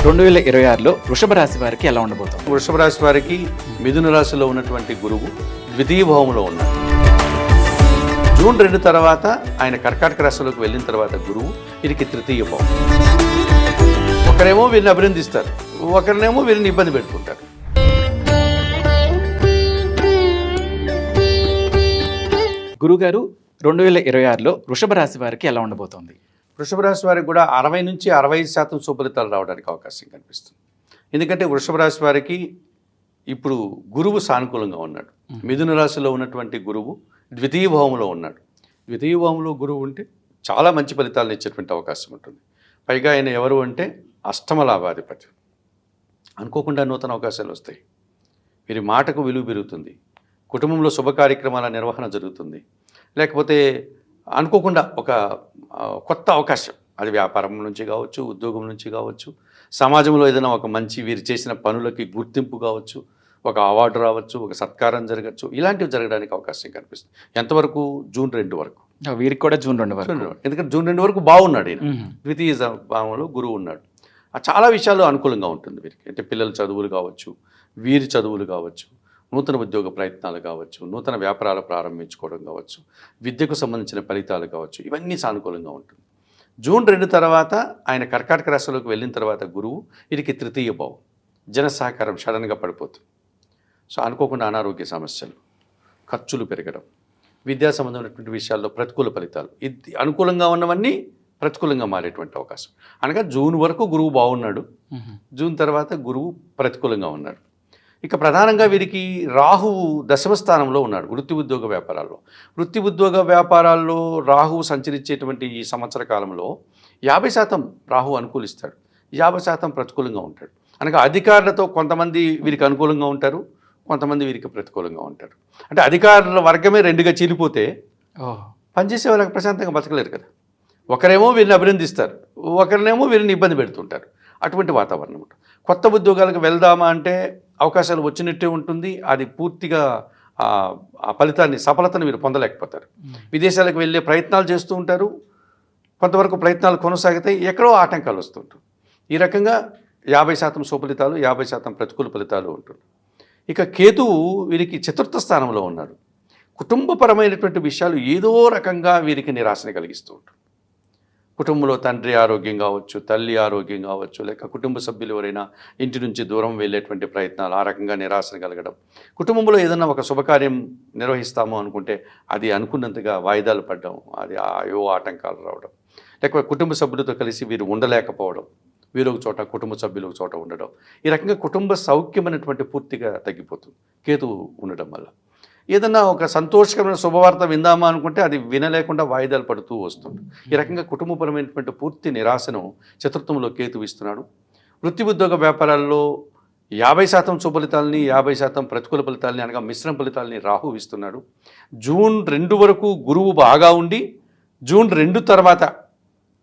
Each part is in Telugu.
2026లో వృషభ రాశి వారికి ఎలా ఉండబోతుంది? వృషభ రాశి వారికి మిథున రాశిలో ఉన్నటువంటి గురువు ద్వితీయ భావంలో ఉన్నాడు. జూన్ 2 తర్వాత ఆయన కర్కాటక రాశిలోకి వెళ్ళిన తర్వాత గురువు వీరికి తృతీయ భావం. ఒకరేమో వీరిని అభినందిస్తారు, ఒకరినేమో వీరిని ఇబ్బంది పెడుతుంటారు. గురుగారు 2026లో వృషభ రాశి వారికి ఎలా ఉండబోతోంది? వృషభ రాశి వారికి కూడా 60 నుంచి 65% సుఫలితాలు రావడానికి అవకాశం కనిపిస్తుంది. ఎందుకంటే వృషభ రాశి వారికి ఇప్పుడు గురువు సానుకూలంగా ఉన్నాడు. మిథున రాశిలో ఉన్నటువంటి గురువు ద్వితీయ భావంలో ఉన్నాడు. ద్వితీయ భావంలో గురువు ఉంటే చాలా మంచి ఫలితాలను ఇచ్చేటువంటి అవకాశం ఉంటుంది. పైగా ఆయన ఎవరు అంటే అష్టమ లాభాధిపతి. అనుకోకుండా నూతన అవకాశాలు వస్తాయి. వీరి మాటకు విలువ పెరుగుతుంది. కుటుంబంలో శుభ కార్యక్రమాల నిర్వహణ జరుగుతుంది. లేకపోతే అనుకోకుండా ఒక కొత్త అవకాశం, అది వ్యాపారం నుంచి కావచ్చు, ఉద్యోగం నుంచి కావచ్చు, సమాజంలో ఏదైనా ఒక మంచి వీరు చేసిన పనులకి గుర్తింపు కావచ్చు, ఒక అవార్డు రావచ్చు, ఒక సత్కారం జరగచ్చు, ఇలాంటివి జరగడానికి అవకాశం కనిపిస్తుంది. ఎంతవరకు? జూన్ 2 వరకు. వీరికి కూడా జూన్ 2 వరకు. ఎందుకంటే జూన్ 2 వరకు బాగున్నాడు ఈయన. ద్వితీయ భావంలో గురువు ఉన్నాడు. చాలా విషయాలు అనుకూలంగా ఉంటుంది వీరికి. అంటే పిల్లల చదువులు కావచ్చు, వీరి చదువులు కావచ్చు, నూతన ఉద్యోగ ప్రయత్నాలు కావచ్చు, నూతన వ్యాపారాలు ప్రారంభించుకోవడం కావచ్చు, విద్యకు సంబంధించిన ఫలితాలు కావచ్చు, ఇవన్నీ సానుకూలంగా ఉంటుంది. జూన్ 2 తర్వాత ఆయన కర్కాటక రాశిలోకి వెళ్ళిన తర్వాత గురువు వీరికి తృతీయ భావం. జన సహకారం సడన్గా పడిపోతుంది. సో అనుకోకుండా అనారోగ్య సమస్యలు, ఖర్చులు పెరగడం, విద్యా సంబంధమైనటువంటి విషయాల్లో ప్రతికూల ఫలితాలు, ఇది అనుకూలంగా ఉన్నవన్నీ ప్రతికూలంగా మారేటువంటి అవకాశం. అనగా జూన్ వరకు గురువు బాగున్నాడు, జూన్ తర్వాత గురువు ప్రతికూలంగా ఉన్నాడు. ఇక ప్రధానంగా వీరికి రాహువు దశమ స్థానంలో ఉన్నాడు. వృత్తి ఉద్యోగ వ్యాపారాల్లో రాహువు సంచరించేటువంటి ఈ సంవత్సర కాలంలో 50% రాహువు అనుకూలిస్తాడు, 50% ప్రతికూలంగా ఉంటాడు. అనగా అధికారులతో కొంతమంది వీరికి అనుకూలంగా ఉంటారు, కొంతమంది వీరికి ప్రతికూలంగా ఉంటారు. అంటే అధికారుల వర్గమే 2గా చీలిపోతే పనిచేసే వాళ్ళకి ప్రశాంతంగా బతకలేరు కదా. ఒకరేమో వీరిని అభినందిస్తారు, ఒకరినేమో వీరిని ఇబ్బంది పెడుతుంటారు. అటువంటి వాతావరణం ఉంటుంది. కొత్త ఉద్యోగాలకు వెళ్దామా అంటే అవకాశాలు వచ్చినట్టే ఉంటుంది. అది పూర్తిగా ఆ ఫలితాన్ని, సఫలతను మీరు పొందలేకపోతారు. విదేశాలకు వెళ్ళే ప్రయత్నాలు చేస్తూ ఉంటారు, కొంతవరకు ప్రయత్నాలు కొనసాగుతాయి, ఎక్కడో ఆటంకాలు వస్తుంటాయి. ఈ రకంగా 50% సుఫలితాలు, 50% ప్రతికూల ఫలితాలు ఉంటుంది. ఇక కేతువు వీరికి చతుర్థ స్థానంలో ఉన్నాడు. కుటుంబపరమైనటువంటి విషయాలు ఏదో రకంగా వీరికి నిరాశని కలిగిస్తూ ఉంటుంది. కుటుంబంలో తండ్రి ఆరోగ్యం కావచ్చు, తల్లి ఆరోగ్యం కావచ్చు, లేక కుటుంబ సభ్యులు ఎవరైనా ఇంటి నుంచి దూరం వెళ్ళేటువంటి ప్రయత్నాలు, ఆ రకంగా నిరాశను కలగడం, కుటుంబంలో ఏదైనా ఒక శుభకార్యం నిర్వహిస్తాము అనుకుంటే అది అనుకున్నంతగా వాయిదాలు పడడం, అది ఏవో ఆటంకాలు రావడం, లేకపోతే కుటుంబ సభ్యులతో కలిసి వీరు ఉండలేకపోవడం, వీరు ఒక చోట, కుటుంబ సభ్యులు ఒక చోట ఉండడం, ఈ రకంగా కుటుంబ సౌఖ్యం అనేటువంటి పూర్తిగా తగ్గిపోతుంది కేతువు ఉండడం వల్ల. ఏదన్నా ఒక సంతోషకరమైన శుభవార్త విందామా అనుకుంటే అది వినలేకుండా వాయిదాలు పడుతూ వస్తుంది. ఈ రకంగా కుటుంబపరమైనటువంటి పూర్తి నిరాశను చతుర్థంలో కేతువు ఇస్తున్నాడు. వృత్తి ఉద్యోగ వ్యాపారాల్లో 50% సుఫలితాలని, 50% ప్రతికూల ఫలితాలని, అనగా మిశ్రమ ఫలితాలని రాహువు ఇస్తున్నాడు. జూన్ 2 వరకు గురువు బాగా ఉండి, జూన్ 2 తర్వాత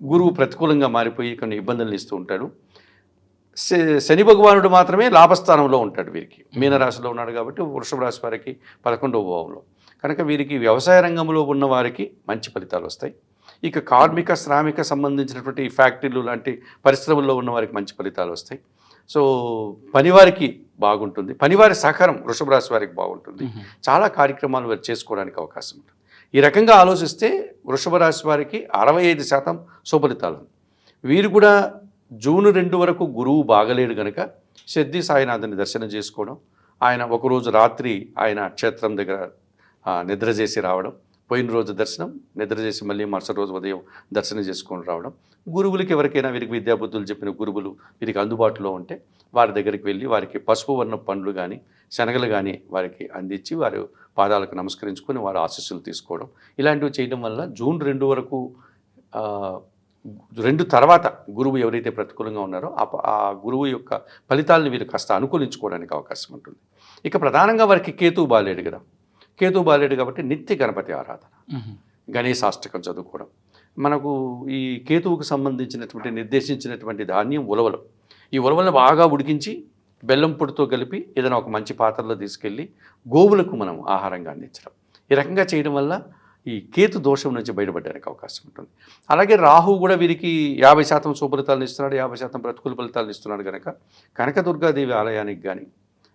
గురువు ప్రతికూలంగా మారిపోయి కొన్ని ఇబ్బందులను ఇస్తూ ఉంటాడు. శని భగవానుడు మాత్రమే లాభస్థానంలో ఉంటాడు వీరికి. మీనరాశిలో ఉన్నాడు కాబట్టి వృషభ రాశి వారికి 11వ భావంలో. కనుక వీరికి వ్యవసాయ రంగంలో ఉన్న వారికి మంచి ఫలితాలు వస్తాయి. ఇక కార్మిక, శ్రామిక సంబంధించినటువంటి ఫ్యాక్టరీలు లాంటి పరిశ్రమల్లో ఉన్న వారికి మంచి ఫలితాలు వస్తాయి. సో పనివారికి బాగుంటుంది, పనివారి సహకారం వృషభ రాశి వారికి బాగుంటుంది. చాలా కార్యక్రమాలు వారు చేసుకోవడానికి అవకాశం ఉంటుంది. ఈ రకంగా ఆలోచిస్తే వృషభ రాశి వారికి 65% సుఫలితాలు. వీరు కూడా జూన్ 2 వరకు గురువు బాగలేడు కనుక సిద్ధి సాయినాథుని దర్శనం చేసుకోవడం, ఆయన ఒకరోజు రాత్రి ఆయన క్షేత్రం దగ్గర నిద్ర చేసి రావడం, పోయిన రోజు దర్శనం, నిద్ర చేసి మళ్ళీ మరుసటి రోజు ఉదయం దర్శనం చేసుకొని రావడం. గురువులకి ఎవరికైనా వీరికి విద్యాబుద్ధులు చెప్పిన గురువులు వీరికి అందుబాటులో ఉంటే వారి దగ్గరికి వెళ్ళి వారికి పసుపు వర్ణ పండ్లు కానీ, శనగలు కానీ వారికి అందించి వారి పాదాలకు నమస్కరించుకొని వారి ఆశీస్సులు తీసుకోవడం, ఇలాంటివి చేయడం వల్ల జూన్ 2 వరకు 2 తర్వాత గురువు ఎవరైతే ప్రతికూలంగా ఉన్నారో ఆ గురువు యొక్క ఫలితాలను వీరు కాస్త అనుకూలించుకోవడానికి అవకాశం ఉంటుంది. ఇక ప్రధానంగా వారికి కేతువు బాలేడు కదా. కేతువు బాలేడు కాబట్టి నిత్య గణపతి ఆరాధన, గణేశాష్టకం చదువుకోవడం. మనకు ఈ కేతువుకు సంబంధించినటువంటి నిర్దేశించినటువంటి ధాన్యం ఉలవలు. ఈ ఉలవలను బాగా ఉడికించి బెల్లం పొడితో కలిపి ఏదైనా ఒక మంచి పాత్రలో తీసుకెళ్ళి గోవులకు మనం ఆహారంగా అందించడం. ఈ రకంగా చేయడం వల్ల ఈ కేతు దోషం నుంచి బయటపడడానికి అవకాశం ఉంటుంది. అలాగే రాహు కూడా వీరికి 50% శుభఫలితాలను ఇస్తున్నాడు, 50% ప్రతికూల ఫలితాలను ఇస్తున్నాడు కనుక కనకదుర్గాదేవి ఆలయానికి కానీ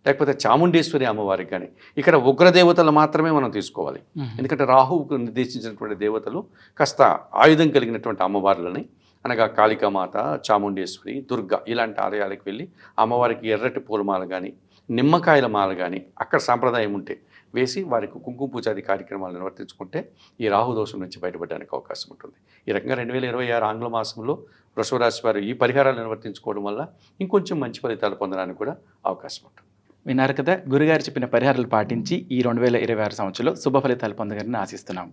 లేకపోతే చాముండేశ్వరి అమ్మవారికి కానీ ఇక్కడ ఉగ్రదేవతలు మాత్రమే మనం తీసుకోవాలి. ఎందుకంటే రాహువుకు నిర్దేశించినటువంటి దేవతలు కాస్త ఆయుధం కలిగినటువంటి అమ్మవార్లని, అనగా కాళికామాత, చాముండేశ్వరి, దుర్గా ఇలాంటి ఆలయాలకు వెళ్ళి అమ్మవారికి ఎర్రటి పూలమాల కానీ నిమ్మకాయల మాల కానీ అక్కడ సాంప్రదాయం ఉంటే వేసి వారికి కుంకుమ పూజాది కార్యక్రమాలు నిర్వర్తించుకుంటే ఈ రాహు దోషం నుంచి బయటపడడానికి అవకాశం ఉంటుంది. ఈ రకంగా 2026 ఆంగ్ల మాసంలో వృషభ రాశి వారు ఈ పరిహారాలు నిర్వర్తించుకోవడం వల్ల ఇంకొంచెం మంచి ఫలితాలు పొందడానికి కూడా అవకాశం ఉంటుంది. విన్నారు కదా, గురుగారు చెప్పిన పరిహారాలు పాటించి ఈ 2026 సంవత్సరంలో శుభ ఫలితాలు పొందగారని ఆశిస్తున్నాం.